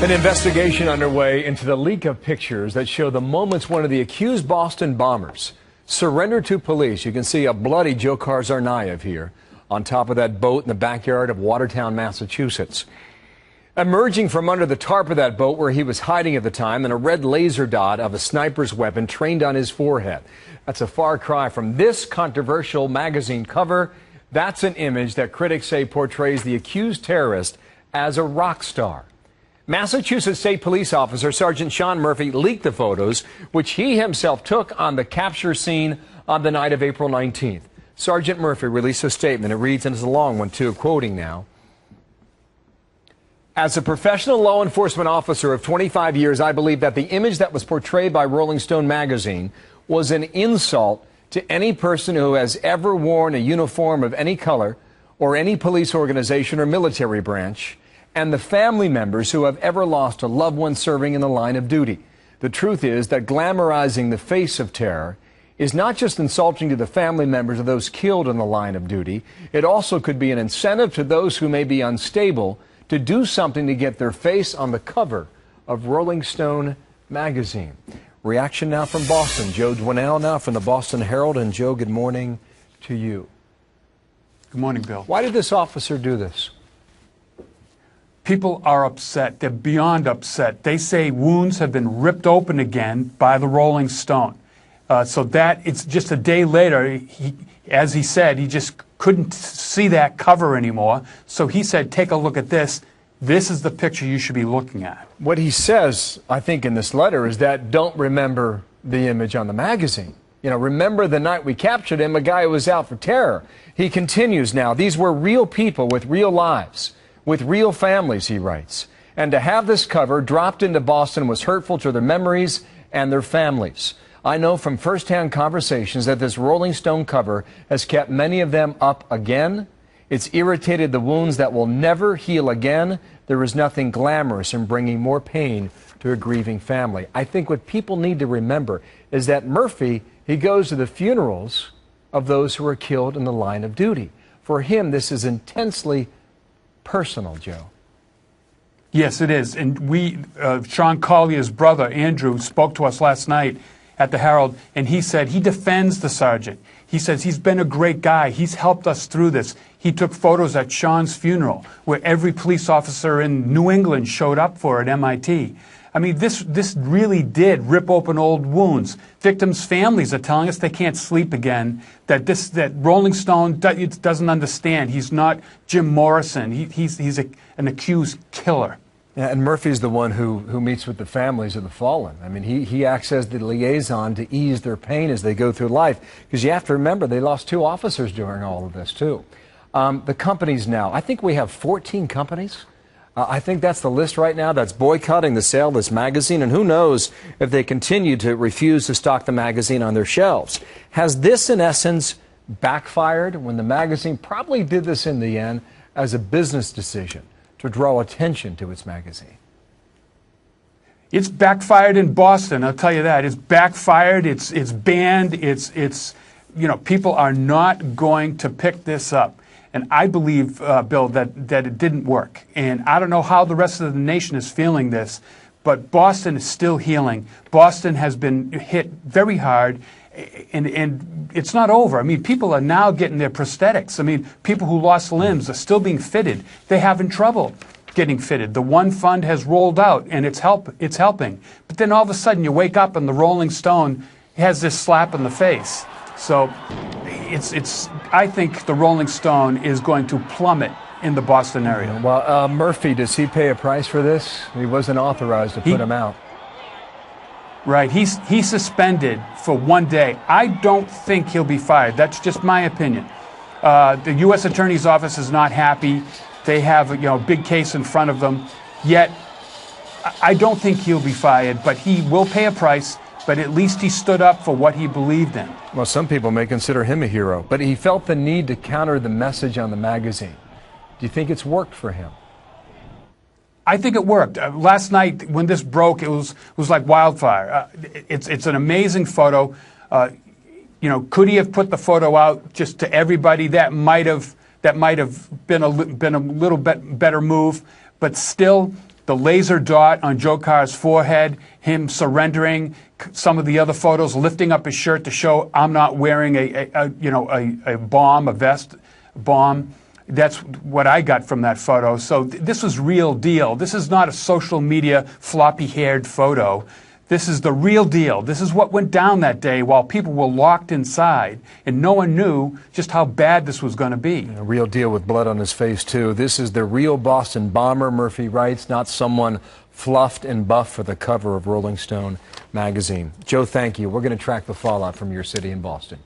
An investigation underway into the leak of pictures that show the moments one of the accused Boston bombers surrendered to police. You can see a bloody Dzhokhar Tsarnaev here on top of that boat in the backyard of Watertown, Massachusetts. Emerging from under the tarp of that boat where he was hiding at the time, and a red laser dot of a sniper's weapon trained on his forehead. That's a far cry from this controversial magazine cover. That's an image that critics say portrays the accused terrorist as a rock star. Massachusetts State Police Officer Sergeant Sean Murphy leaked the photos, which he himself took on the capture scene on the night of April 19th. Sergeant Murphy released a statement. It reads, and it's a long one too, quoting now. As a professional law enforcement officer of 25 years, I believe that the image that was portrayed by Rolling Stone magazine was an insult to any person who has ever worn a uniform of any color or any police organization or military branch, and the family members who have ever lost a loved one serving in the line of duty. The truth is that glamorizing the face of terror is not just insulting to the family members of those killed in the line of duty, it also could be an incentive to those who may be unstable to do something to get their face on the cover of Rolling Stone magazine. Reaction now from Boston. Joe Dwinell now from the Boston Herald. And Joe, good morning to you. Good morning, Bill. Why did this officer do this? People are upset. They're beyond upset. They say wounds have been ripped open again by the Rolling Stone. So that it's just a day later, as he said, he just couldn't see that cover anymore. So he said, take a look at this. This is the picture you should be looking at. What he says, I think, in this letter is that don't remember the image on the magazine. You know, remember the night we captured him, a guy who was out for terror. He continues now, these were real people with real lives, with real families, he writes. And to have this cover dropped into Boston was hurtful to their memories and their families. I know from firsthand conversations that this Rolling Stone cover has kept many of them up again. It's irritated the wounds that will never heal again. There is nothing glamorous in bringing more pain to a grieving family. I think what people need to remember is that Murphy, he goes to the funerals of those who are killed in the line of duty. For him, this is intensely personal, Joe. Yes, it is. And Sean Collier's brother, Andrew, spoke to us last night at the Herald, and he said he defends the sergeant. He says he's been a great guy. He's helped us through this. He took photos at Sean's funeral, where every police officer in New England showed up for at MIT. I mean, this really did rip open old wounds. Victims' families are telling us they can't sleep again, that Rolling Stone doesn't understand. He's not Jim Morrison. He's an accused killer. Yeah, and Murphy's the one who meets with the families of the fallen. I mean, he acts as the liaison to ease their pain as they go through life. Because you have to remember, they lost 2 officers during all of this, too. The companies now, I think we have 14 companies. I think that's the list right now that's boycotting the sale of this magazine, and who knows if they continue to refuse to stock the magazine on their shelves. Has this, in essence, backfired when the magazine probably did this in the end as a business decision to draw attention to its magazine? It's backfired in Boston, I'll tell you that. It's backfired, it's banned, people are not going to pick this up. And I believe, Bill, that it didn't work. And I don't know how the rest of the nation is feeling this, but Boston is still healing. Boston has been hit very hard, and it's not over. I mean, people are now getting their prosthetics. I mean, people who lost limbs are still being fitted. They're having trouble getting fitted. The One Fund has rolled out, and it's helping. But then all of a sudden you wake up and the Rolling Stone has this slap in the face. So I think the Rolling Stone is going to plummet in the Boston area. Well, Murphy, does he pay a price for this? He wasn't authorized to put him out. Right. He's suspended for 1 day. I don't think he'll be fired. That's just my opinion. The U.S. Attorney's Office is not happy. They have a big case in front of them. Yet, I don't think he'll be fired, but he will pay a price. But at least he stood up for what he believed in. Well, some people may consider him a hero, but he felt the need to counter the message on the magazine. Do you think it's worked for him? I think it worked. Last night, when this broke, it was like wildfire. It's an amazing photo. Could he have put the photo out just to everybody? That might have been a little bit better move. But still, the laser dot on Joe Carr's forehead, him surrendering, some of the other photos, lifting up his shirt to show I'm not wearing a bomb, a vest bomb. That's what I got from that photo. So this was real deal. This is not a social media floppy-haired photo. This is the real deal. This is what went down that day while people were locked inside, and no one knew just how bad this was going to be. A real deal with blood on his face, too. This is the real Boston bomber, Murphy writes, not someone fluffed and buffed for the cover of Rolling Stone magazine. Joe, thank you. We're going to track the fallout from your city in Boston.